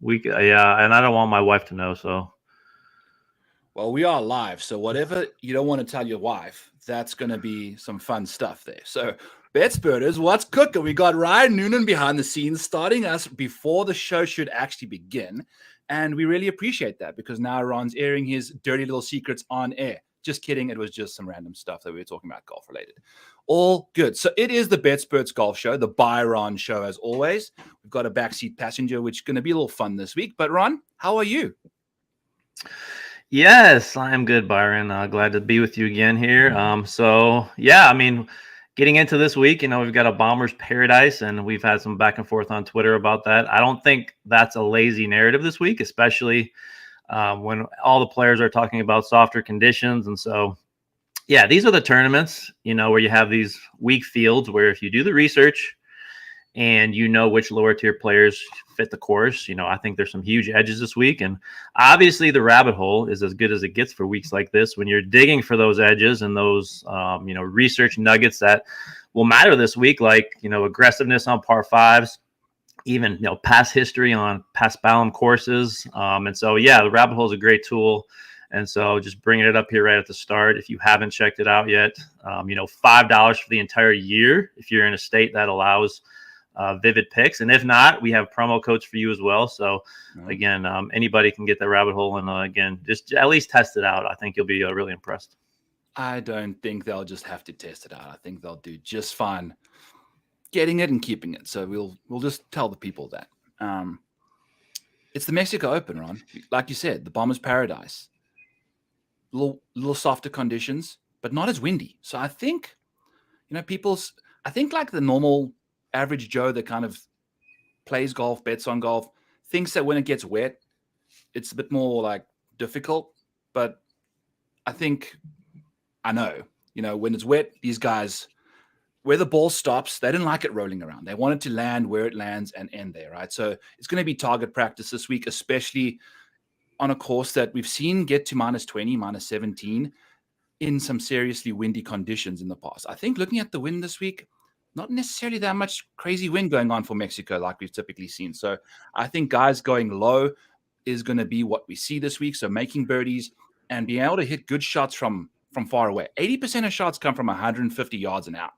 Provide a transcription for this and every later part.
Yeah, and I don't want my wife to know. So Well, we are live, so whatever you don't want to tell your wife, that's going to be some fun stuff there. So, Betspiriters, what's cooking? We got Ryan Noonan behind the scenes, starting us before the show should actually begin. And we really appreciate that because now Ron's airing his dirty little secrets on air. Just kidding. It was just some random stuff that we were talking about golf related. All good. So it is the BetSpirits Golf Show, the Byron Show, as always. We've got a backseat passenger, which is going to be a little fun this week. But Ron, how are you? yes, I am good, Byron. Glad to be with you again here. So yeah, I mean, getting into this week, we've got a Bombers Paradise, and we've had some back and forth on Twitter about that. I don't think that's a lazy narrative this week, especially when all the players are talking about softer conditions. And so, yeah, these are the tournaments, where you have these weak fields where if you do the research and which lower tier players fit the course, I think there's some huge edges this week. And obviously the rabbit hole is as good as it gets for weeks like this when you're digging for those edges and those, research nuggets that will matter this week, like, aggressiveness on par fives, even, past history on past Balam courses. And so, yeah, the rabbit hole is a great tool. And so just bringing it up here right at the start. If you haven't checked it out yet, $5 for the entire year if you're in a state that allows vivid picks. And if not, we have promo codes for you as well. So again, anybody can get the rabbit hole. And again, just at least test it out. I think you'll be really impressed. I don't think they'll just have to test it out. I think they'll do just fine getting it and keeping it. So we'll just tell the people that. It's the Mexico Open, Ron. Like you said, the Bombers Paradise. Little softer conditions, but not as windy. So I think, I think like the normal average Joe that kind of plays golf, bets on golf, thinks that when it gets wet, it's a bit more like difficult. But I know, when it's wet, these guys, where the ball stops, they didn't like it rolling around. They want it to land where it lands and end there, right? So it's going to be target practice this week, especially on a course that we've seen get to minus 20, minus 17 in some seriously windy conditions in the past. I think looking at the wind this week, not necessarily that much crazy wind going on for Mexico like we've typically seen. So I think guys going low is going to be what we see this week. So making birdies and being able to hit good shots from far away. 80% of shots come from 150 yards and out.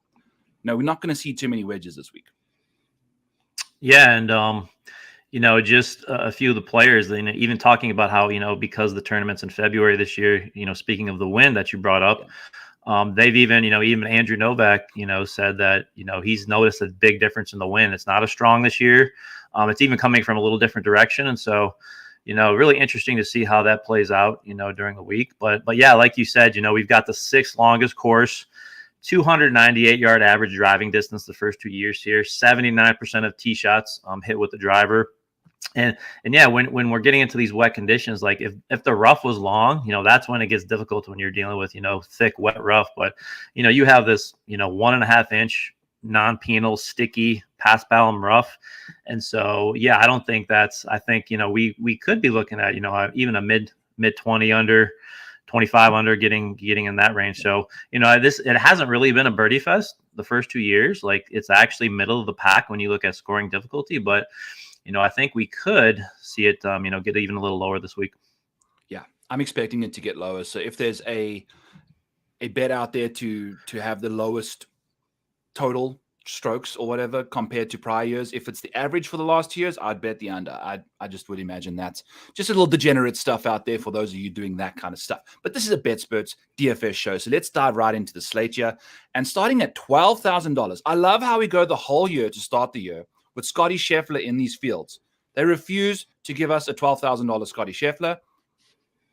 No, we're not going to see too many wedges this week. Yeah, and just a few of the players, even talking about how, because the tournament's in February this year, speaking of the wind that you brought up, they've even, even Andrew Novak, said that, he's noticed a big difference in the wind. It's not as strong this year. It's even coming from a little different direction. And so, really interesting to see how that plays out, during the week. But yeah, like you said, we've got the sixth longest course, 298-yard average driving distance the first 2 years here, 79% of tee shots hit with the driver. And yeah, when we're getting into these wet conditions, like if the rough was long, that's when it gets difficult when you're dealing with, thick, wet rough. But, you have this, 1.5 inch non-penal, sticky, past Balam rough. And so, yeah, I don't think I think, we could be looking at, even a mid 20 under, 25 under, getting in that range. So, it hasn't really been a birdie fest the first 2 years. Like, it's actually middle of the pack when you look at scoring difficulty. But, I think we could see it, get even a little lower this week. Yeah, I'm expecting it to get lower. So if there's a bet out there to have the lowest total strokes or whatever compared to prior years, if it's the average for the last 2 years, I'd bet the under. I just would imagine that's just a little degenerate stuff out there for those of you doing that kind of stuff. But this is a BetSpirits DFS show, so let's dive right into the slate here. And starting at $12,000, I love how we go the whole year to start the year with Scotty Scheffler in these fields. They refuse to give us a $12,000 Scotty Scheffler.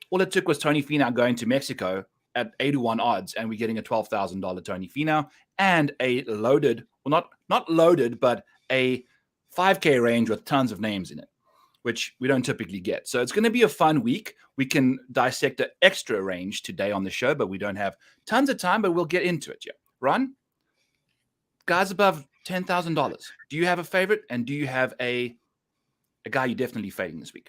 All it took was Tony Finau going to Mexico at 8-1 odds, and we're getting a $12,000 Tony Finau and a loaded, well, not loaded, but a 5K range with tons of names in it, which we don't typically get. So it's going to be a fun week. We can dissect an extra range today on the show, but we don't have tons of time, but we'll get into it. Yeah. Ron, guys above $10,000, do you have a favorite, and do you have a guy you're definitely fading this week?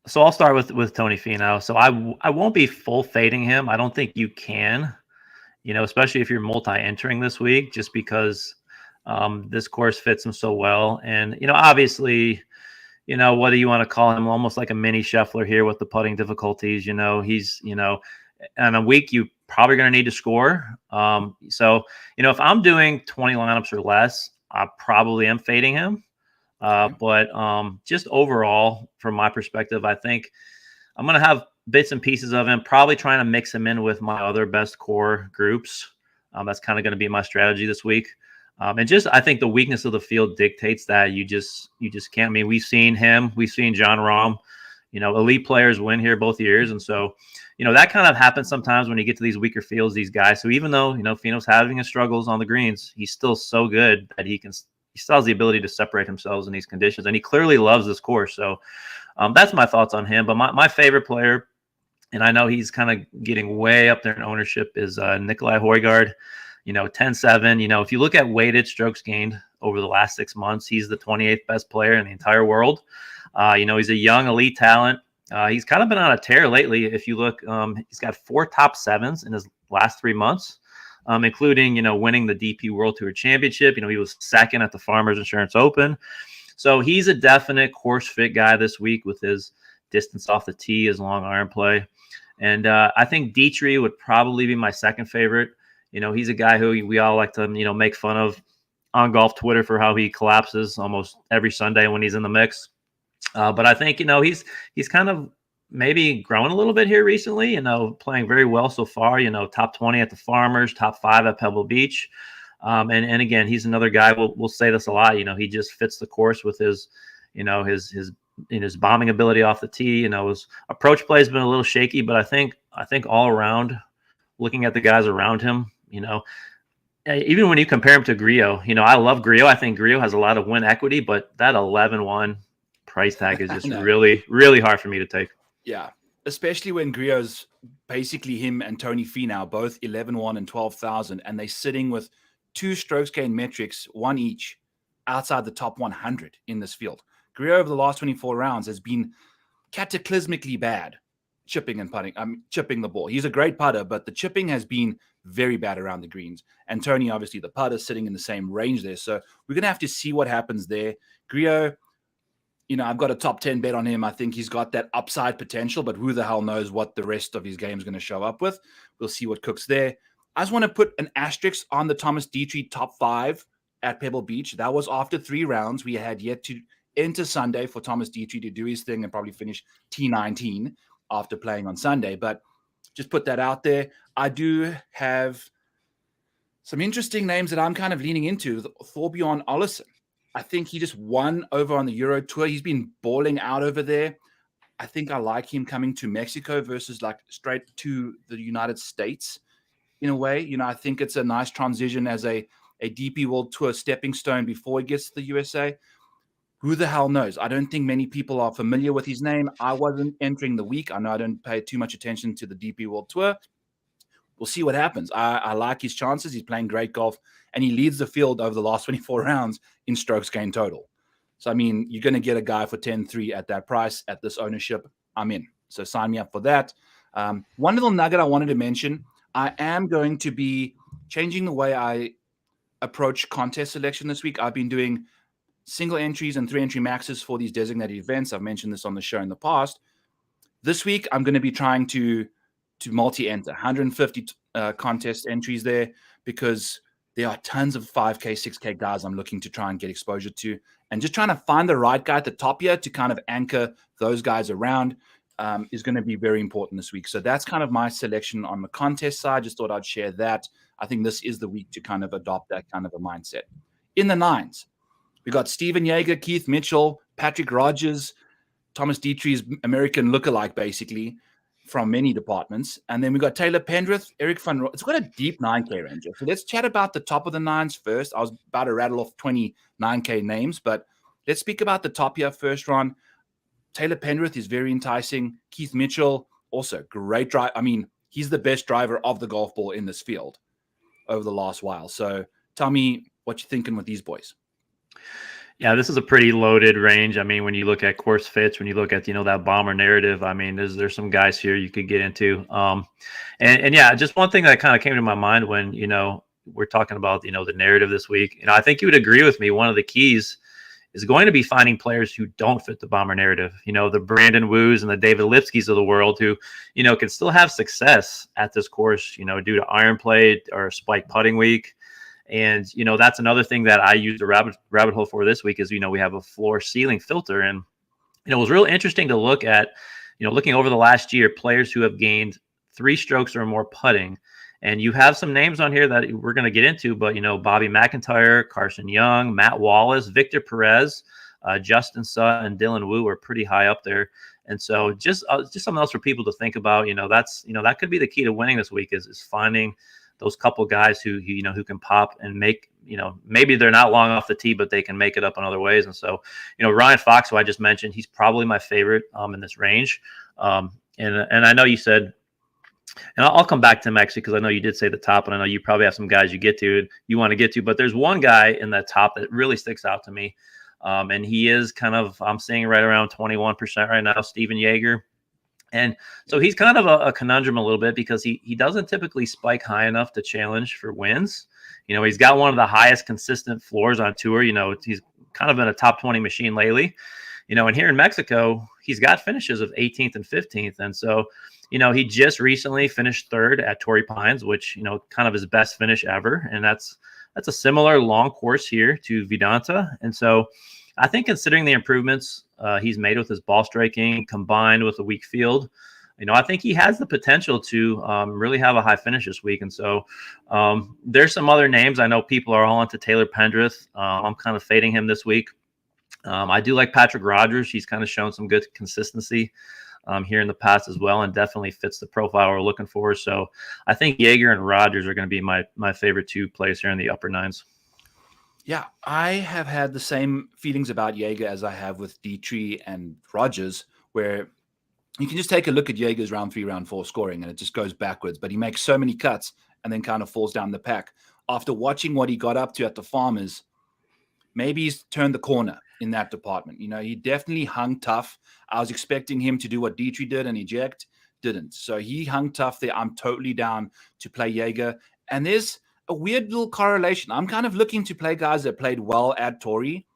So I'll start with Tony Finau. So I won't be full fading him. I don't think you can, especially if you're multi-entering this week, just because this course fits him so well. And, obviously, whether you want to call him almost like a mini Scheffler here with the putting difficulties, he's, on a week you probably going to need to score. So, if I'm doing 20 lineups or less, I probably am fading him. But just overall, from my perspective, I think I'm going to have bits and pieces of him, probably trying to mix him in with my other best core groups. That's kind of going to be my strategy this week. And just, I think the weakness of the field dictates that you just can't. I mean, we've seen John Rahm, elite players win here both years. And so, that kind of happens sometimes when you get to these weaker fields, these guys. So even though, Finau's having his struggles on the greens, he's still so good that he still has the ability to separate himself in these conditions. And he clearly loves this course. So that's my thoughts on him. But my favorite player, and I know he's kind of getting way up there in ownership, is Nikolai Højgaard. 10-7. If you look at weighted strokes gained over the last 6 months, he's the 28th best player in the entire world. He's a young elite talent. He's kind of been on a tear lately. If you look, he's got 4 top 7s in his last 3 months, including, winning the DP World Tour Championship. He was second at the Farmers Insurance Open. So he's a definite course fit guy this week with his distance off the tee, his long iron play. And I think Dietrich would probably be my second favorite. He's a guy who we all like to, make fun of on golf Twitter for how he collapses almost every Sunday when he's in the mix. But I think, he's kind of maybe growing a little bit here recently, playing very well so far, top 20 at the Farmers, top 5 at Pebble Beach. And again, he's another guy, we'll say this a lot, he just fits the course with his bombing ability off the tee. His approach play has been a little shaky, but I think all around, looking at the guys around him, even when you compare him to Grillo, I love Grillo. I think Grillo has a lot of win equity, but that 11-1 price tag is just really, really hard for me to take. Yeah, especially when Grillo's basically him and Tony Finau, both 11-1 and 12,000, and they're sitting with 2 strokes gain metrics, 1 each, outside the top 100 in this field. Grillo over the last 24 rounds has been cataclysmically bad chipping and putting. Chipping the ball. He's a great putter, but the chipping has been very bad around the greens. And Tony, obviously, the putter sitting in the same range there. So we're going to have to see what happens there. Grillo, I've got a top 10 bet on him. I think he's got that upside potential, but who the hell knows what the rest of his game is going to show up with. We'll see what cooks there. I just want to put an asterisk on the Thomas Dietrich top 5 at Pebble Beach. That was after 3 rounds. We had yet to enter Sunday for Thomas Dietrich to do his thing and probably finish T19 after playing on Sunday. But just put that out there. I do have some interesting names that I'm kind of leaning into. Thorbjorn Olesen. I think he just won over on the Euro Tour. He's been balling out over there. I think I like him coming to Mexico versus like straight to the United States in a way. I think it's a nice transition as a DP World Tour stepping stone before he gets to the USA. Who the hell knows? I don't think many people are familiar with his name. I wasn't entering the week. I know I don't pay too much attention to the DP World Tour. We'll see what happens. I like his chances. He's playing great golf, and he leads the field over the last 24 rounds in strokes gained total. So, I mean, you're going to get a guy for 10-3 at that price, at this ownership. I'm in. So sign me up for that. One little nugget I wanted to mention, I am going to be changing the way I approach contest selection this week. I've been doing single entries and 3-entry maxes for these designated events. I've mentioned this on the show in the past. This week, I'm going to be trying to multi-enter 150 contest entries there, because there are tons of 5K, 6K guys I'm looking to try and get exposure to, and just trying to find the right guy at the top here to kind of anchor those guys around is going to be very important this week. So that's kind of my selection on the contest side. Just thought I'd share that. I think this is the week to kind of adopt that kind of a mindset. In the 9s, we got Steven Yeager, Keith Mitchell, Patrick Rogers, Thomas Dietrich's American lookalike, basically, from many departments. And then we got Taylor Pendrith, Eric Van Rooyen. It's got a deep 9K range. So let's chat about the top of the 9s first. I was about to rattle off 20 9K names, but let's speak about the top here first, Ron. Taylor Pendrith is very enticing. Keith Mitchell, also great drive. I mean, he's the best driver of the golf ball in this field over the last while. So tell me what you're thinking with these boys. Yeah, this is a pretty loaded range. I mean, when you look at course fits, when you look at, that bomber narrative, I mean, there's some guys here you could get into. And yeah, just one thing that kind of came to my mind when, we're talking about, the narrative this week. I think you would agree with me. One of the keys is going to be finding players who don't fit the bomber narrative. The Brandon Woos and the David Lipskys of the world who, can still have success at this course, due to iron play or spike putting week. And, that's another thing that I used a rabbit hole for this week is, we have a floor ceiling filter. And, it was real interesting to look at, looking over the last year, players who have gained 3 strokes or more putting. And you have some names on here that we're going to get into, but, Bobby McIntyre, Carson Young, Matt Wallace, Victor Perez, Justin Suh, and Dylan Wu are pretty high up there. And so just something else for people to think about. That could be the key to winning this week is finding those couple guys who can pop and make, maybe they're not long off the tee, but they can make it up in other ways. And so, Ryan Fox, who I just mentioned, he's probably my favorite in this range. And I know you said, and I'll come back to him actually, because I know you did say the top, and I know you probably have some guys you want to get to, but there's one guy in that top that really sticks out to me. And he is I'm seeing right around 21% right now, Steven Jaeger. And so he's kind of a conundrum a little bit because he doesn't typically spike high enough to challenge for wins. He's got one of the highest consistent floors on tour. He's kind of been a top 20 machine lately. And here in Mexico, he's got finishes of 18th and 15th. And so, he just recently finished 3rd at Torrey Pines, which, kind of his best finish ever. And that's a similar long course here to Vidanta. And so I think considering the improvements he's made with his ball striking combined with a weak field, I think he has the potential to really have a high finish this week. And so there's some other names. I know people are all into Taylor Pendrith. I'm kind of fading him this week. I do like Patrick Rogers. He's kind of shown some good consistency here in the past as well, and definitely fits the profile we're looking for. So I think Jaeger and Rogers are going to be my favorite 2 plays here in the upper nines. Yeah, I have had the same feelings about Jaeger as I have with Dietrich and Rogers, where you can just take a look at Jaeger's round 3, round 4 scoring, and it just goes backwards. But he makes so many cuts and then kind of falls down the pack. After watching what he got up to at the Farmers, maybe he's turned the corner in that department. He definitely hung tough. I was expecting him to do what Dietrich did and eject, didn't. So he hung tough there. I'm totally down to play Jaeger. And there's a weird little correlation. I'm kind of looking to play guys that played well at Torrey,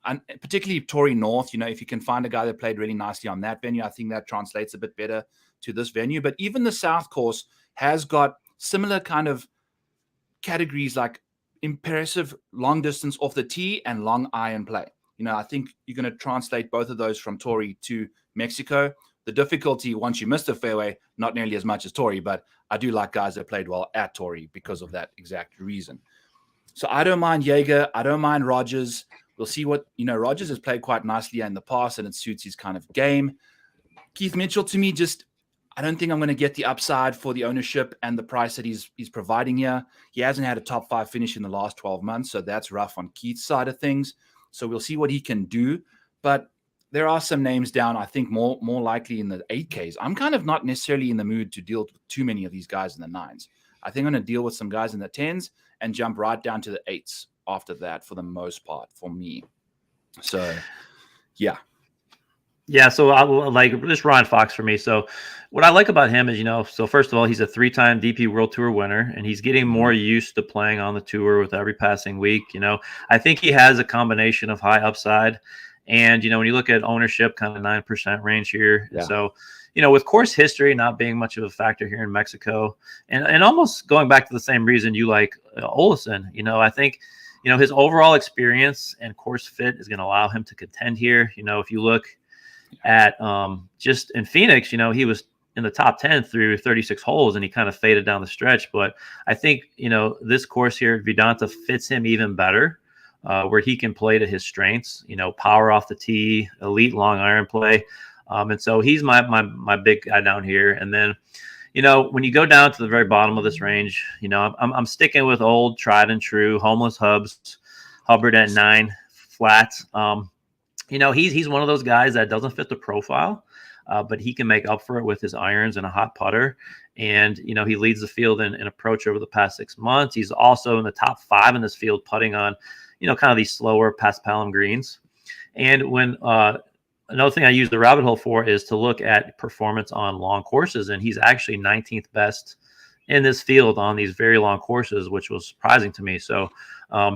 and particularly Torrey North. If you can find a guy that played really nicely on that venue, I think that translates a bit better to this venue. But even the South course has got similar kind of categories, like impressive long distance off the tee and long iron play. I think you're going to translate both of those from Torrey to Mexico. The difficulty, once you miss the fairway, not nearly as much as Torrey, but I do like guys that played well at Torrey because of that exact reason. So I don't mind Jaeger. I don't mind Rogers. We'll see what, Rogers has played quite nicely in the past, and it suits his kind of game. Keith Mitchell, to me, I don't think I'm going to get the upside for the ownership and the price that he's providing here. He hasn't had a top 5 finish in the last 12 months, so that's rough on Keith's side of things. So we'll see what he can do. But there are some names down, I think, more likely in the 8Ks. I'm kind of not necessarily in the mood to deal with too many of these guys in the 9s. I think I'm going to deal with some guys in the 10s and jump right down to the 8s after that for the most part for me. So, yeah. Yeah, so I like this Ryan Fox for me. So what I like about him is, so first of all, he's a 3-time DP World Tour winner, and he's getting more used to playing on the tour with every passing week. I think he has a combination of high upside and, when you look at ownership, kind of 9% range here. Yeah. So, with course history not being much of a factor here in Mexico, and almost going back to the same reason you like Olesen, I think, his overall experience and course fit is going to allow him to contend here. If you look at just in Phoenix, he was in the top 10 through 36 holes and he kind of faded down the stretch. But I think, this course here at Vidanta fits him even better, where he can play to his strengths, power off the tee, elite long iron play. And so he's my big guy down here. And then, when you go down to the very bottom of this range, I'm sticking with old tried and true Homeless Hubbard at 9 flat. He's one of those guys that doesn't fit the profile, but he can make up for it with his irons and a hot putter. And, he leads the field in approach over the past 6 months. He's also in the top 5 in this field, putting on, kind of these slower paspalum greens. And when another thing I use the rabbit hole for is to look at performance on long courses. And he's actually 19th best in this field on these very long courses, which was surprising to me. So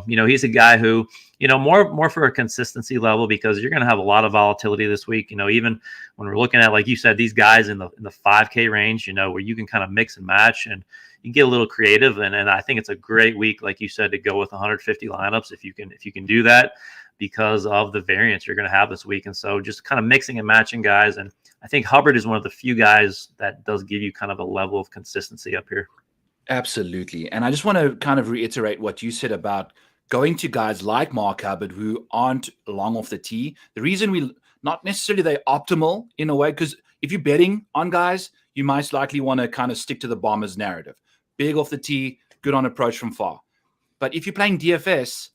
He's a guy who, more for a consistency level, because you're going to have a lot of volatility this week. Even when we're looking at, like you said, these guys in the 5K range, where you can kind of mix and match and you can get a little creative. And I think it's a great week, like you said, to go with 150 lineups if you can do that, because of the variance you're going to have this week. And so just kind of mixing and matching guys. And I think Hubbard is one of the few guys that does give you kind of a level of consistency up here. Absolutely. And I just want to kind of reiterate what you said about going to guys like Mark Hubbard who aren't long off the tee. The reason not necessarily they're optimal in a way, because if you're betting on guys, you most likely want to kind of stick to the Bombers narrative. Big off the tee, good on approach from far. But if you're playing DFS,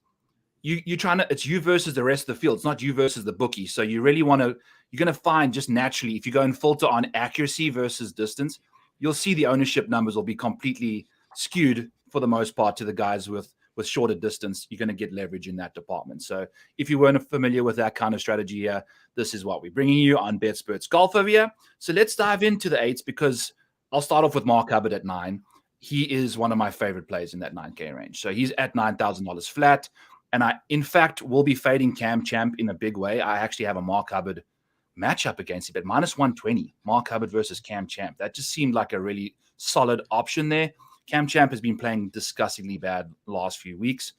you're trying to, it's you versus the rest of the field. It's not you versus the bookie. So you really want to, you're going to find just naturally, if you go and filter on accuracy versus distance, you'll see the ownership numbers will be completely skewed for the most part to the guys with shorter distance. You're going to get leverage in that department. So if you weren't familiar with that kind of strategy here, this is what we're bringing you on BetSperts Golf over here. So let's dive into the 8s, because I'll start off with Mark Hubbard at 9. He is one of my favorite plays in that 9K range. So he's at $9,000 flat. And I, in fact, will be fading Cam Champ in a big way. I actually have a Mark Hubbard matchup against him at -120. Mark Hubbard versus Cam Champ. That just seemed like a really solid option there. Cam Champ has been playing disgustingly bad last few weeks.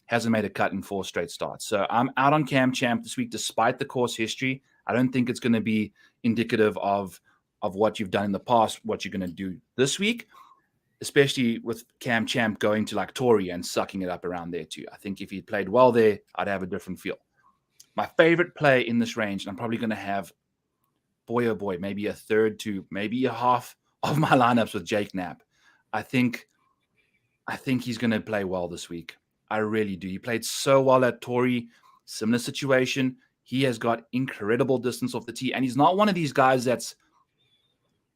Hasn't made a cut in 4 straight starts. So I'm out on Cam Champ this week, despite the course history. I don't think it's going to be indicative of what you've done in the past, what you're going to do this week, especially with Cam Champ going to like Torrey and sucking it up around there too. I think if he played well there, I'd have a different feel. My favorite play in this range, and I'm probably going to have, boy, oh boy, maybe a third to maybe a half of my lineups with Jake Knapp. I think he's going to play well this week. I really do. He played so well at Torrey. Similar situation. He has got incredible distance off the tee, and he's not one of these guys that's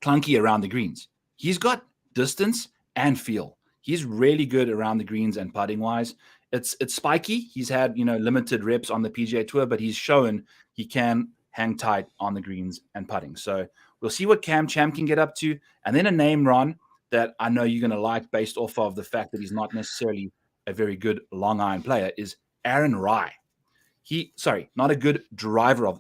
clunky around the greens. He's got distance and feel. He's really good around the greens and putting wise. It's spiky. He's had, limited reps on the PGA Tour, but he's shown he can hang tight on the greens and putting. So we'll see what Cam Champ can get up to. And then a name, Ron, that I know you're going to like based off of the fact that he's not necessarily a very good long iron player is Aaron Rai. Not a good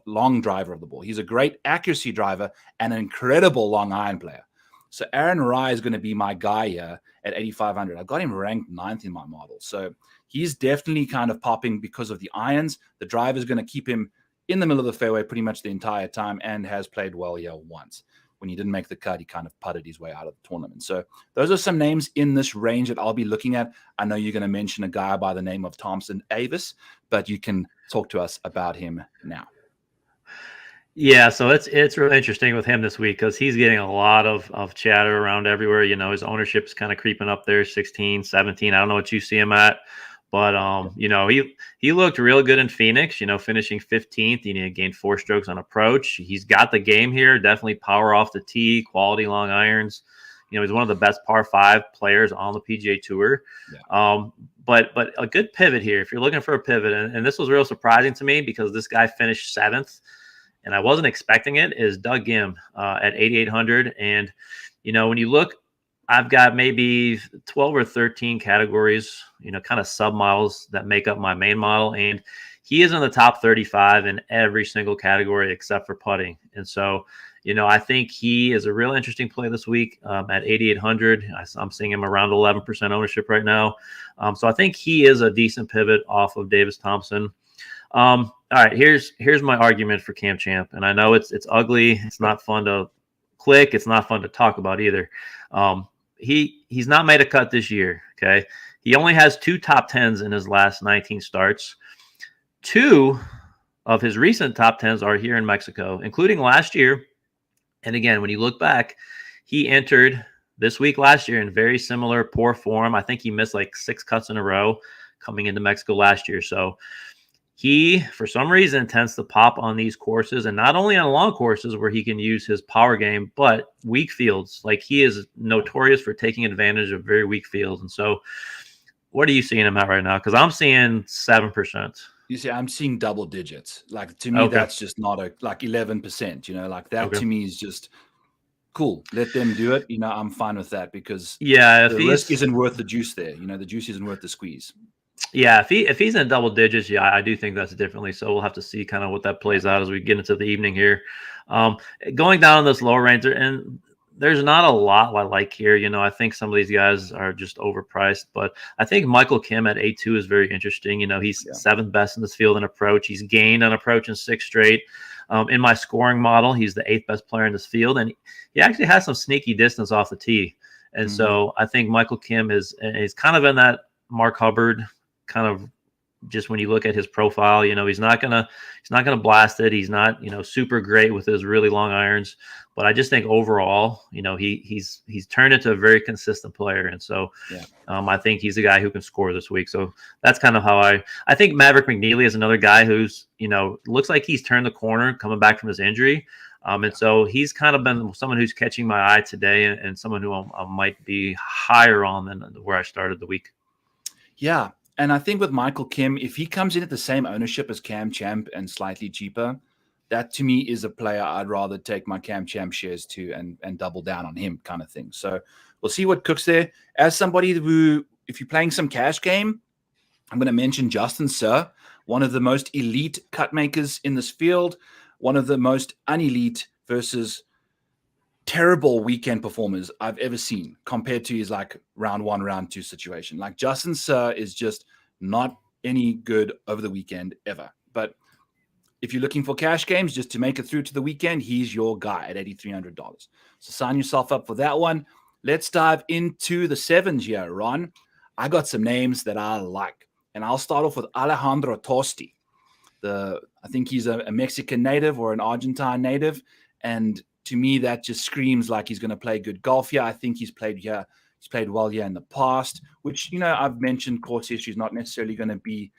long driver of the ball. He's a great accuracy driver and an incredible long iron player. So Aaron Rai is going to be my guy here at 8,500. I got him ranked 9th in my model. So he's definitely kind of popping because of the irons. The driver is going to keep him in the middle of the fairway pretty much the entire time and has played well here once. When he didn't make the cut, he kind of putted his way out of the tournament. So those are some names in this range that I'll be looking at. I know you're going to mention a guy by the name of Thompson Avis, but you can talk to us about him now. Yeah, so it's really interesting with him this week because he's getting a lot of chatter around everywhere. His ownership is kind of creeping up there, 16, 17. I don't know what you see him at, but he looked real good in Phoenix, finishing 15th. He gained 4 strokes on approach. He's got the game here, definitely power off the tee, quality long irons. He's one of the best par 5 players on the PGA Tour. Yeah. But a good pivot here, if you're looking for a pivot, and this was real surprising to me because this guy finished 7th. And I wasn't expecting it, is Doug Gim at 8,800. And, when you look, I've got maybe 12 or 13 categories, kind of sub-models that make up my main model. And he is in the top 35 in every single category except for putting. And so, I think he is a real interesting play this week at 8,800. I'm seeing him around 11% ownership right now. So I think he is a decent pivot off of Davis Thompson. All right, here's my argument for Cam Champ, and I know it's ugly. It's not fun to click. It's not fun to talk about either. He's not made a cut this year. Okay, he only has 2 top 10s in his last 19 starts. 2 of his recent top 10s are here in Mexico, including last year. And again, when you look back, he entered this week last year in very similar poor form. I think he missed like 6 cuts in a row coming into Mexico last year. So he, for some reason, tends to pop on these courses, and not only on long courses where he can use his power game, but weak fields. Like, he is notorious for taking advantage of very weak fields. And so what are you seeing him at right now? Because I'm seeing 7%. You see, I'm seeing double digits. Like, to me, that's just not 11%, like that to me is just cool. Let them do it. I'm fine with that because the risk isn't worth the juice there. The juice isn't worth the squeeze. Yeah, if he's in double digits, yeah, I do think that's differently. So we'll have to see kind of what that plays out as we get into the evening here. Um, Going down in this lower range, and there's not a lot I like here. I think some of these guys are just overpriced, but I think Michael Kim at 8-2 is very interesting. He's seventh best in this field in approach. He's gained on approach in 6 straight. In my scoring model, he's the 8th best player in this field, and he actually has some sneaky distance off the tee. And so I think Michael Kim is kind of in that Mark Hubbard kind of, just when you look at his profile, he's not gonna blast it. He's not, super great with his really long irons, but I just think overall, he's turned into a very consistent player. And so I think he's a guy who can score this week. So that's kind of how I think Maverick McNeely is another guy who's, looks like he's turned the corner coming back from his injury. And so he's kind of been someone who's catching my eye today, and someone who I might be higher on than where I started the week. Yeah. And I think with Michael Kim, if he comes in at the same ownership as Cam Champ and slightly cheaper, that to me is a player I'd rather take my Cam Champ shares to and double down on him kind of thing. So we'll see what cooks there. As somebody who, if you're playing some cash game, I'm going to mention Justin Suh, one of the most elite cut makers in this field, one of the most unelite versus terrible weekend performers I've ever seen compared to his like round 1, round 2 situation. Like Justin Suh is just not any good over the weekend ever. But if you're looking for cash games just to make it through to the weekend, he's your guy at $8,300. So sign yourself up for that one. Let's dive into the sevens here, Ron. I got some names that I like, and I'll start off with Alejandro Tosti. I think he's a Mexican native or an Argentine native, and to me, that just screams like he's going to play good golf here. I think he's played here. He's played well here in the past, which, I've mentioned course history is not necessarily going to be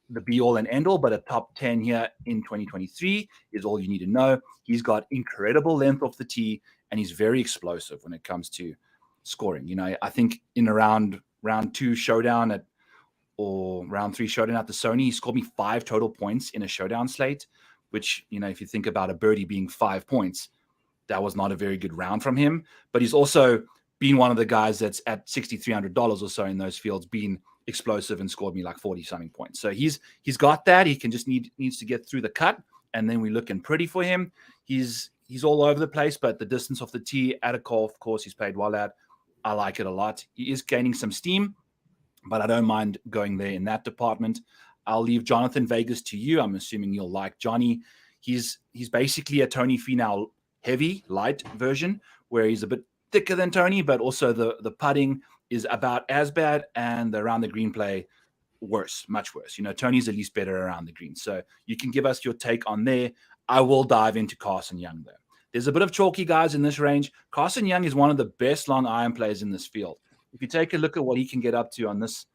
the be-all and end-all, but a top 10 here in 2023 is all you need to know. He's got incredible length off the tee, and he's very explosive when it comes to scoring. I think in around round 2 showdown or round 3 showdown at the Sony, he scored me 5 total points in a showdown slate, which, if you think about a birdie being 5 points, that was not a very good round from him. But he's also been one of the guys that's at $6,300 or so in those fields, been explosive and scored me like 40-something points. So he's got that. He can just needs to get through the cut, and then we're looking pretty for him. He's all over the place, but the distance off the tee at a golf course he's played well at, I like it a lot. He is gaining some steam, but I don't mind going there in that department. I'll leave Jonathan Vegas to you. I'm assuming you'll like Johnny. He's basically a Tony Finau heavy, light version, where he's a bit thicker than Tony, but also the putting is about as bad, and the around the green play worse, much worse. Tony's at least better around the green. So you can give us your take on there. I will dive into Carson Young, though. There's a bit of chalky guys in this range. Carson Young is one of the best long iron players in this field. If you take a look at what he can get up to on this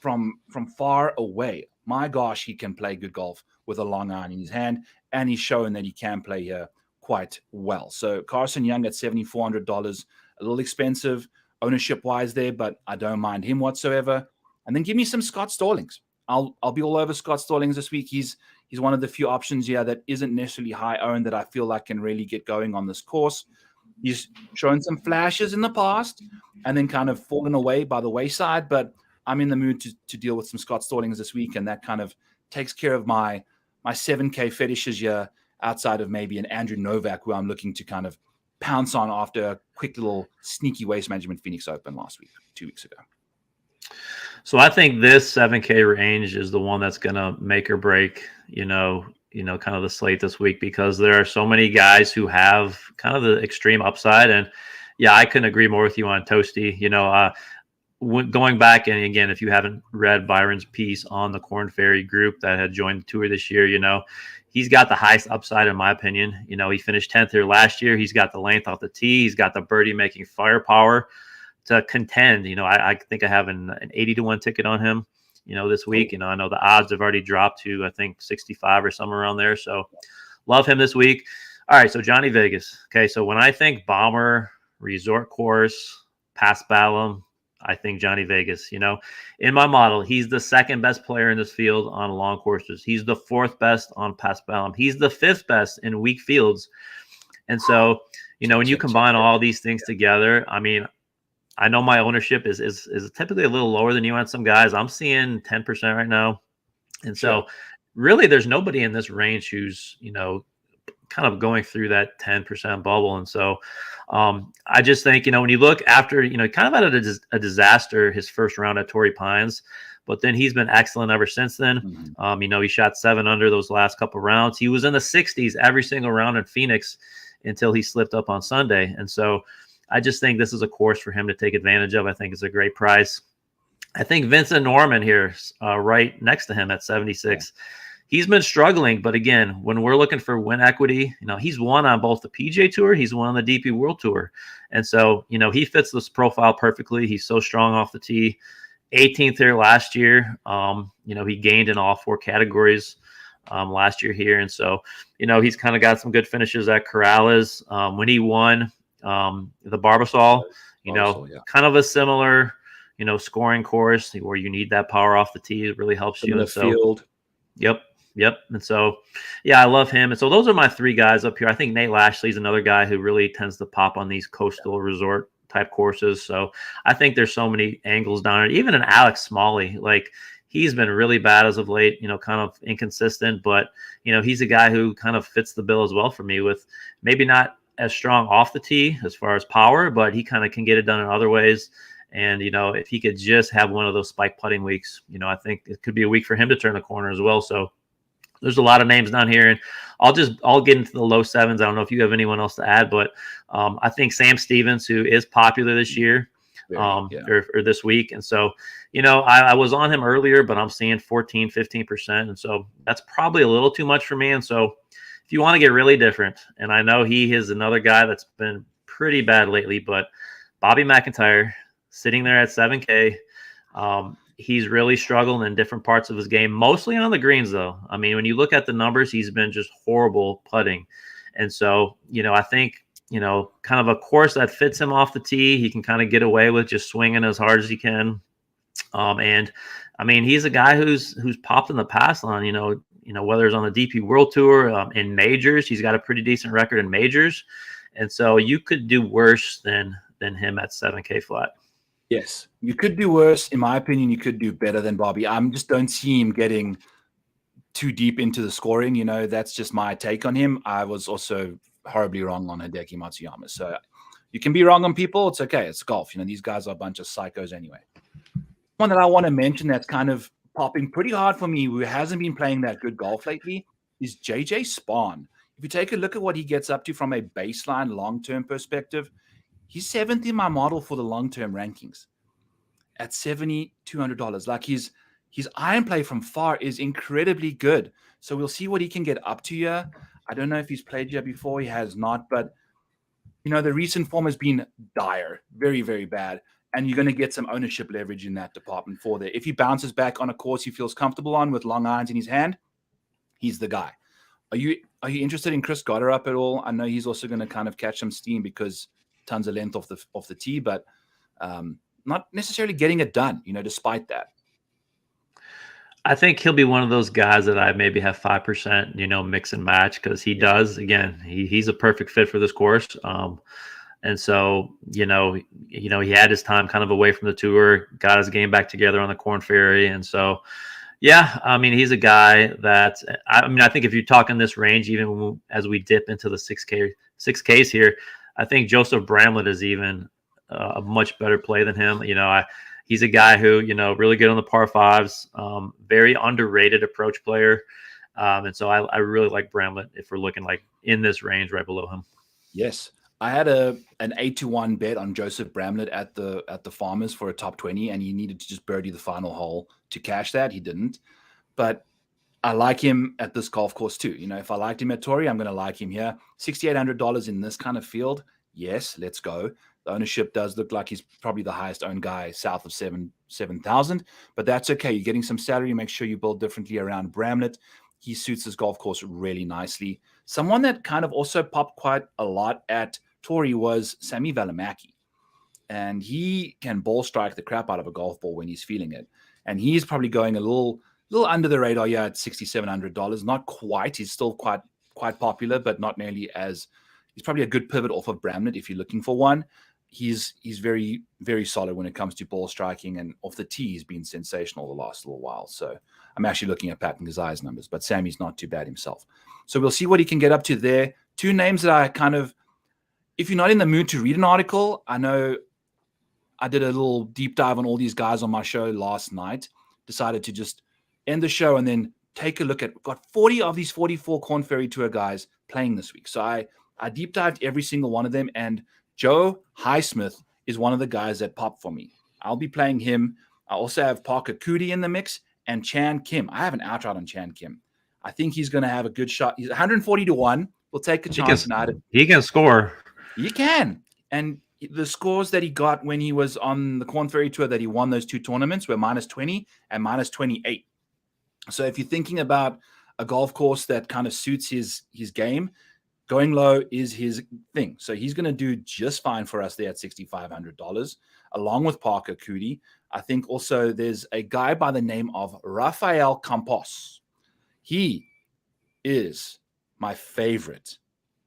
from far away, my gosh, he can play good golf with a long iron in his hand, and he's showing that he can play here quite well. So Carson Young at $7,400, a little expensive ownership-wise there, but I don't mind him whatsoever. And then give me some Scott Stallings. I'll be all over Scott Stallings this week. He's one of the few options here that isn't necessarily high owned that I feel like can really get going on this course. He's shown some flashes in the past and then kind of fallen away by the wayside, but I'm in the mood to deal with some Scott Stallings this week, and that kind of takes care of my 7K fetishes here, outside of maybe an Andrew Novak, who I'm looking to kind of pounce on after a quick little sneaky waste management Phoenix Open last week, 2 weeks ago. So I think this 7K range is the one that's going to make or break, kind of the slate this week, because there are so many guys who have kind of the extreme upside. And yeah, I couldn't agree more with you on Toasty. Going back, and again, if you haven't read Byron's piece on the Corn Ferry group that had joined the tour this year, he's got the highest upside, in my opinion. He finished 10th here last year. He's got the length off the tee. He's got the birdie making firepower to contend. I think I have an 80-1 ticket on him, this week. I know the odds have already dropped to, I think, 65 or somewhere around there. So love him this week. All right. So Johnny Vegas. Okay. So when I think bomber, resort course, Paspalum, I think Johnny Vegas. In my model, he's the second best player in this field on long courses. He's the 4th best on Paspalum. He's the 5th best in weak fields. And so, when you combine all these things together, I mean, I know my ownership is typically a little lower than you on some guys. I'm seeing 10% right now. And so really there's nobody in this range who's, kind of going through that 10% bubble. And so I just think, when you look after, kind of had a disaster his first round at Torrey Pines, but then he's been excellent ever since then. He shot 7 under those last couple rounds. He was in the 60s every single round in Phoenix until he slipped up on Sunday. And so I just think this is a course for him to take advantage of. I think it's a great price. I think Vincent Norman here, right next to him at 76. Yeah. He's been struggling, but again, when we're looking for win equity, he's won on both the PGA Tour, he's won on the DP World Tour. And so, he fits this profile perfectly. He's so strong off the tee. 18th here last year. He gained in all 4 categories last year here. And so, he's kind of got some good finishes at Corrales. When he won the Barbasol, kind of a similar, scoring course where you need that power off the tee. It really helps you. In the field. Yep. And so, I love him. And so those are my 3 guys up here. I think Nate Lashley's another guy who really tends to pop on these coastal resort type courses. So I think there's so many angles down there. Even an Alex Smalley, like he's been really bad as of late, kind of inconsistent, but he's a guy who kind of fits the bill as well for me, with maybe not as strong off the tee as far as power, but he kind of can get it done in other ways. And, if he could just have one of those spike putting weeks, I think it could be a week for him to turn the corner as well. So there's a lot of names down here, and I'll get into the low 7s. I don't know if you have anyone else to add, but I think Sam Stevens, who is popular this year, or this week. And so, I was on him earlier, but I'm seeing 14, 15%. And so that's probably a little too much for me. And so if you want to get really different, and I know he is another guy that's been pretty bad lately, but Bobby McIntyre sitting there at 7K, he's really struggling in different parts of his game, mostly on the greens, though. I mean, when you look at the numbers, he's been just horrible putting. And so, I think, kind of a course that fits him off the tee, he can kind of get away with just swinging as hard as he can. And I mean, he's a guy who's popped in the past on, whether it's on the DP World Tour, in majors, he's got a pretty decent record in majors. And so you could do worse than him at 7K flat. Yes, you could do worse. In my opinion, you could do better than Bobby. I just don't see him getting too deep into the scoring. That's just my take on him. I was also horribly wrong on Hideki Matsuyama. So you can be wrong on people. It's okay. It's golf. These guys are a bunch of psychos anyway. One that I want to mention that's kind of popping pretty hard for me, who hasn't been playing that good golf lately, is JJ Spahn. If you take a look at what he gets up to from a baseline long-term perspective, he's 7th in my model for the long-term rankings at $7,200. Like his iron play from far is incredibly good. So we'll see what he can get up to here. I don't know if he's played here before. He has not, but the recent form has been dire, very, very bad. And you're going to get some ownership leverage in that department for there. If he bounces back on a course he feels comfortable on with long irons in his hand, he's the guy. Are you interested in Chris Gotterup at all? I know he's also going to kind of catch some steam because tons of length off the tee, but not necessarily getting it done, despite that. I think he'll be one of those guys that I maybe have 5%, mix and match, because he does, again, he's a perfect fit for this course. And so, he had his time kind of away from the tour, got his game back together on the Corn Ferry. And so, yeah, I mean, he's a guy that, I think if you're talking this range, even as we dip into the 6Ks here, I think Joseph Bramlett is even a much better play than him. He's a guy who, really good on the par 5s, very underrated approach player. And so I really like Bramlett if we're looking like in this range right below him. Yes. I had an 8-1 bet on Joseph Bramlett at the Farmers for a top 20, and he needed to just birdie the final hole to cash that. He didn't. But I like him at this golf course too. If I liked him at Torrey, I'm going to like him here. $6,800 in this kind of field. Yes, let's go. The ownership does look like he's probably the highest owned guy south of 7,000, but that's okay. You're getting some salary. Make sure you build differently around Bramlett. He suits this golf course really nicely. Someone that kind of also popped quite a lot at Torrey was Sami Välimäki. And he can ball strike the crap out of a golf ball when he's feeling it. And he's probably going a little under the radar here at $6,700. Not quite. He's still quite popular, but not nearly as. He's probably a good pivot off of Bramlett if you're looking for one. he's very, very solid when it comes to ball striking, and off the tee he's been sensational the last little while. So I'm actually looking at Patton Gazai's numbers, but Sammy's not too bad himself. So we'll see what he can get up to there. Two names that I kind of, if you're not in the mood to read an article, I know I did a little deep dive on all these guys on my show last night, decided to just end the show and then take a look at, got 40 of these 44 Corn Ferry Tour guys playing this week. So I deep dived every single one of them, and Joe Highsmith is one of the guys that popped for me. I'll be playing him. I also have Parker Cootie in the mix and Chan Kim. I have an outright on Chan Kim. I think he's going to have a good shot. He's 140 to 1. We'll take a chance. He can score. He can. And the scores that he got when he was on the Corn Ferry Tour that he won those two tournaments were -20 and -28. So if you're thinking about a golf course that kind of suits his game, going low is his thing. So he's going to do just fine for us there at $6,500, along with Parker Cootie. I think also there's a guy by the name of Rafael Campos. He is my favorite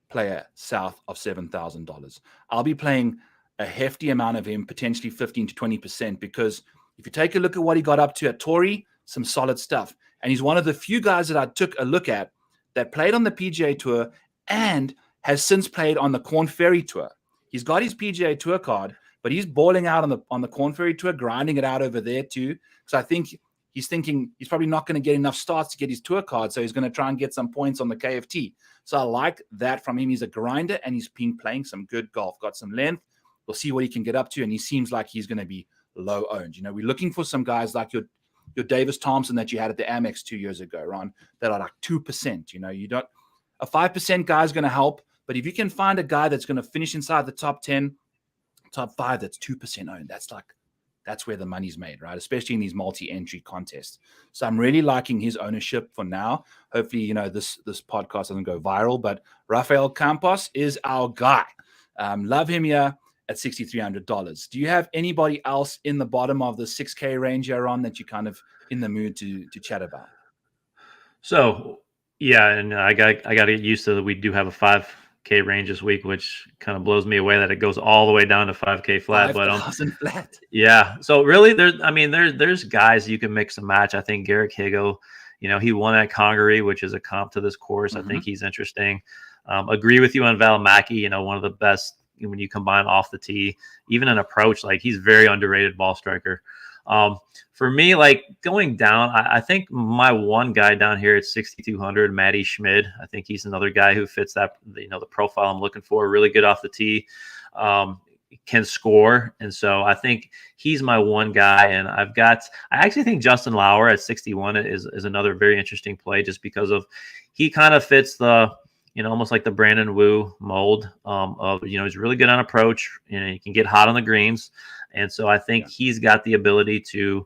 player south of $7,000. I'll be playing a hefty amount of him, potentially 15 to 20%, because if you take a look at what he got up to at Torrey, some solid stuff. And he's one of the few guys that I took a look at that played on the PGA Tour and has since played on the Corn Ferry Tour. He's got his PGA Tour card, but he's balling out on the Corn Ferry Tour, grinding it out over there too. So I think he's thinking he's probably not going to get enough starts to get his tour card, so he's going to try and get some points on the KFT. So I like that from him. He's a grinder, and he's been playing some good golf, got some length. We'll see what he can get up to, and he seems like he's going to be low owned. You know, we're looking for some guys like your Davis Thompson that you had at the Amex 2 years ago, Ron, that are like 2%. You know, you don't a 5% guy is going to help, but if you can find a guy that's going to finish inside the top 10, top 5, that's 2% owned. That's where the money's made, right? Especially in these multi-entry contests. So I'm really liking his ownership for now. Hopefully, you know, this podcast doesn't go viral, but Rafael Campos is our guy. Love him here at $6,300. Do you have anybody else in the bottom of the 6K range you're on that you're kind of in the mood to chat about? So, yeah, and I got to get used to that. We do have a 5K range this week, which kind of blows me away that it goes all the way down to 5K flat. 5,000 flat. Yeah. So really, there's guys you can mix and match. I think Garrick Higo, you know, he won at Congaree, which is a comp to this course. I think he's interesting. Agree with you on Val Mackey, you know, one of the best when you combine off the tee, even an approach, like he's very underrated ball striker. For me, like going down, I think my one guy down here at 6,200, Matty Schmid. I think he's another guy who fits that, you know, the profile I'm looking for. Really good off the tee, can score, and so I think he's my one guy. And I actually think Justin Lauer at 61 is another very interesting play, just because of he kind of fits the, you know, almost like the Brandon Wu mold of, you know, he's really good on approach, you know, he can get hot on the greens. And so I think he's got the ability to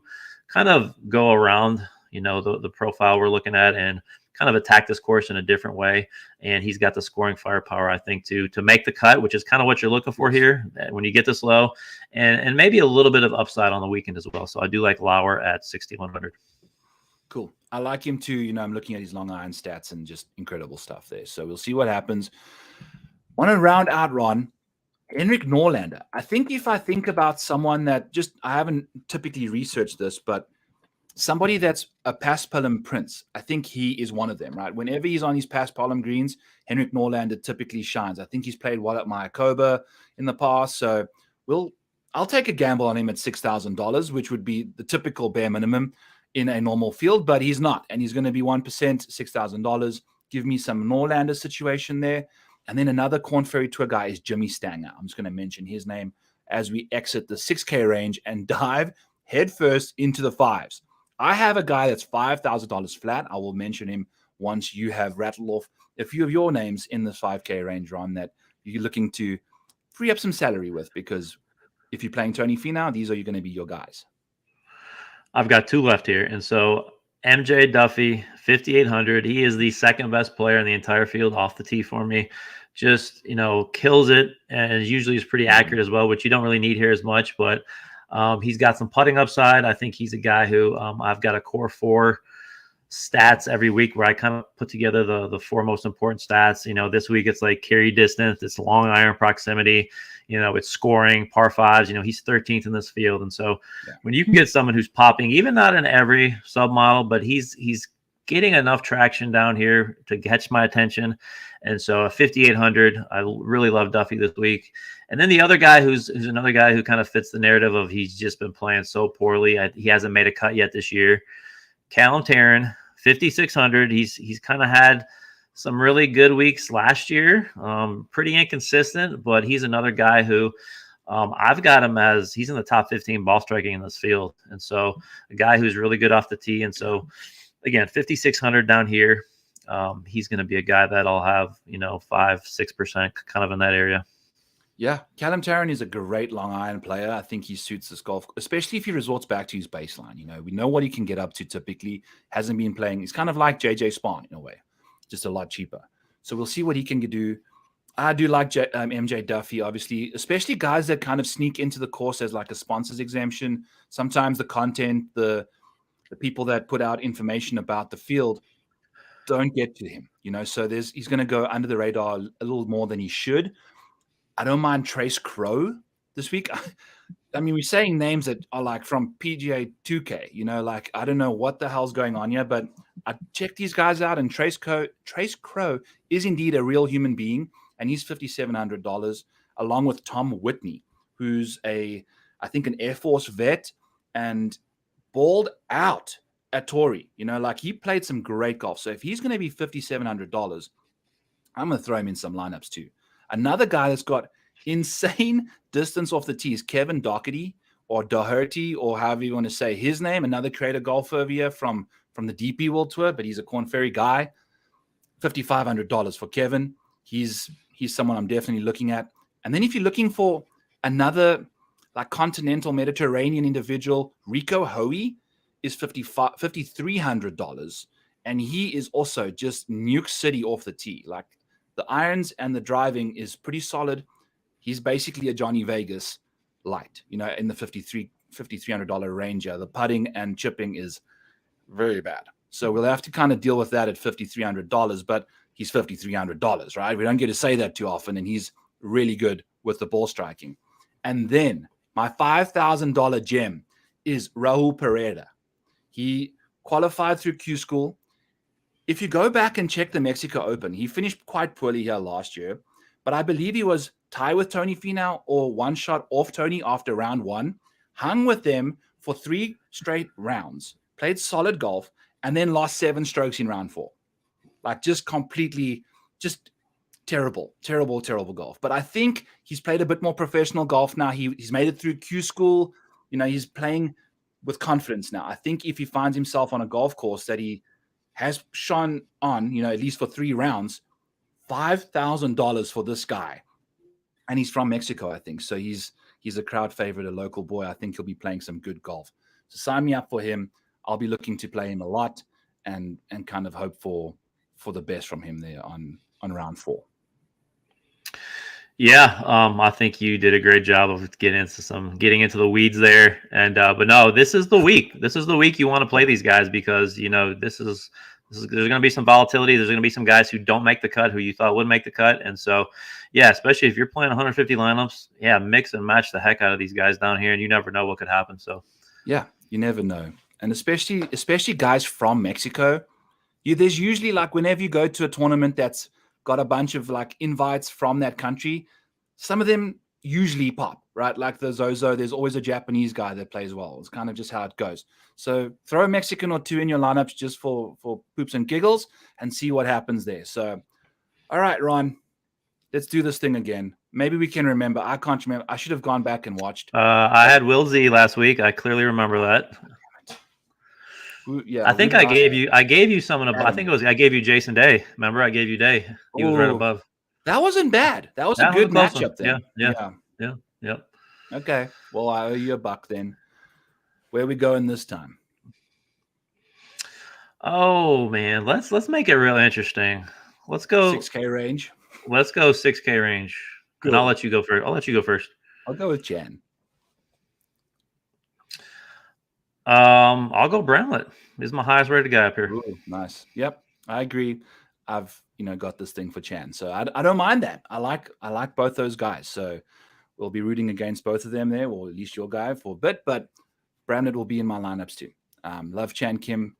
kind of go around, you know, the profile we're looking at and kind of attack this course in a different way. And he's got the scoring firepower, I think, to make the cut, which is kind of what you're looking for here when you get this low, and maybe a little bit of upside on the weekend as well. So I do like Lauer at 6,100. Cool. I like him too. You know, I'm looking at his long iron stats and just incredible stuff there. So we'll see what happens. Want to round out, Ron, Henrik Norlander. I think if I think about someone that I haven't typically researched this, but somebody that's a Paspalum Prince, I think he is one of them, right? Whenever he's on his Paspalum greens, Henrik Norlander typically shines. I think he's played well at Mayakoba in the past. So I'll take a gamble on him at $6,000, which would be the typical bare minimum in a normal field, but he's not. And he's going to be 1%, $6,000. Give me some Norlander situation there. And then another Corn Ferry Tour guy is Jimmy Stanger. I'm just going to mention his name as we exit the 6K range and dive headfirst into the fives. I have a guy that's $5,000 flat. I will mention him once you have rattled off a few of your names in the 5K range, Ron, that you're looking to free up some salary with, because if you're playing Tony Finau, these are going to be your guys. I've got two left here. And so MJ Duffy, 5,800. He is the second best player in the entire field off the tee for me. Just, you know, kills it, and usually is pretty accurate as well, which you don't really need here as much. But he's got some putting upside. I think he's a guy who I've got a core 4 stats every week where I kind of put together the four most important stats. This week it's like carry distance, it's long iron proximity, it's scoring, par fives. He's 13th in this field. And so when you can get someone who's popping, even not in every submodel, but he's getting enough traction down here to catch my attention. And so a 5,800, I really love Duffy this week. And then the other guy who's another guy who kind of fits the narrative of he's just been playing so poorly. He hasn't made a cut yet this year. Callum Tarrant, 5,600. He's kind of had some really good weeks last year. Pretty inconsistent, but he's another guy who I've got him as he's in the top 15 ball striking in this field. And so a guy who's really good off the tee. And so again, 5,600 down here. He's going to be a guy that I'll have, 5-6% kind of in that area. Yeah, Callum Tarrant is a great long iron player. I think he suits this golf, especially if he resorts back to his baseline. We know what he can get up to typically. Hasn't been playing. He's kind of like JJ Spahn in a way, just a lot cheaper. So we'll see what he can do. I do like MJ Duffy, obviously, especially guys that kind of sneak into the course as like a sponsor's exemption. Sometimes the content, the people that put out information about the field don't get to him, so he's going to go under the radar a little more than he should. I don't mind Trace Crow this week. I mean, we're saying names that are like from PGA 2K, I don't know what the hell's going on here, but I checked these guys out, and Trace Crow is indeed a real human being, and he's $5,700, along with Tom Whitney, who's I think an Air Force vet and balled out at Torrey. He played some great golf. So if he's going to be $5,700, I'm going to throw him in some lineups too. Another guy that's got insane distance off the tee is Kevin Doherty, or Doherty, or however you want to say his name. Another creator golfer over here from the DP World Tour, but he's a Corn Ferry guy. $5,500 for Kevin. He's someone I'm definitely looking at. And then if you're looking for another like continental Mediterranean individual, Rico Hoey is $5,300, and he is also just nuke city off the tee. Like the irons and the driving is pretty solid. He's basically a Johnny Vegas light, in the $5,300 range. The putting and chipping is very bad. So we'll have to kind of deal with that at $5,300, but he's $5,300, right? We don't get to say that too often, and he's really good with the ball striking. And then my $5,000 gem is Rahul Pereira. He qualified through Q School. If you go back and check the Mexico Open, he finished quite poorly here last year, but I believe he was tied with Tony Finau or one shot off Tony after round one, hung with them for 3 straight rounds, played solid golf, and then lost 7 strokes in round 4. Like just completely, just terrible golf. But I think he's played a bit more professional golf now. He's made it through Q School. He's playing with confidence now. I think if he finds himself on a golf course that he has shone on, at least for 3 rounds, $5,000 for this guy. And he's from Mexico, I think. So he's a crowd favorite, a local boy. I think he'll be playing some good golf. So sign me up for him. I'll be looking to play him a lot and kind of hope for the best from him there on round 4. Yeah, I think you did a great job of getting into the weeds there. And but no, this is the week. This is the week you want to play these guys, because there's going to be some volatility. There's going to be some guys who don't make the cut who you thought would make the cut. And so, yeah, especially if you're playing 150 lineups, mix and match the heck out of these guys down here, and you never know what could happen. So, yeah, you never know. And especially guys from Mexico, there's usually, like, whenever you go to a tournament that's got a bunch of like invites from that country, some of them usually pop, right? Like the Zozo, there's always a Japanese guy that plays well. It's kind of just how it goes. So throw a Mexican or 2 in your lineups just for poops and giggles and see what happens there. So, all right, Ron, let's do this thing again. Maybe we can remember. I can't remember. I should have gone back and watched. I had Will Z last week. I clearly remember that. Yeah, I think I gave you someone. I think I gave you Jason Day. Remember, I gave you Day. He was right above. That wasn't bad. That was a good matchup then. Yeah. Okay. Well, I owe you $1 then. Where are we going this time? Oh man, let's make it real interesting. Let's go 6K range. Let's go 6K range. Good. And I'll let you go first. I'll go with Jan. I'll go Brownlet. He's my highest rated guy up here. Ooh, nice. Yep, I agree. I've got this thing for Chan, so I don't mind that. I like both those guys. So we'll be rooting against both of them there, or at least your guy for a bit. But Brownlet will be in my lineups too. Love Chan Kim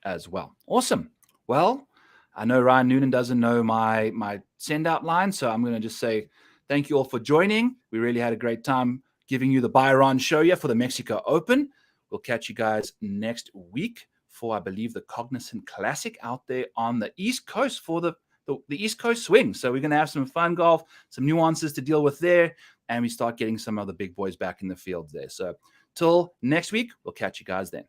as well. Awesome. Well, I know Ryan Noonan doesn't know my send out line, so I'm going to just say thank you all for joining. We really had a great time giving you the Byron show here for the Mexico Open. We'll catch you guys next week for, I believe, the Cognizant Classic out there on the East Coast for the East Coast swing. So we're going to have some fun golf, some nuances to deal with there, and we start getting some of the big boys back in the field there. So till next week, we'll catch you guys then.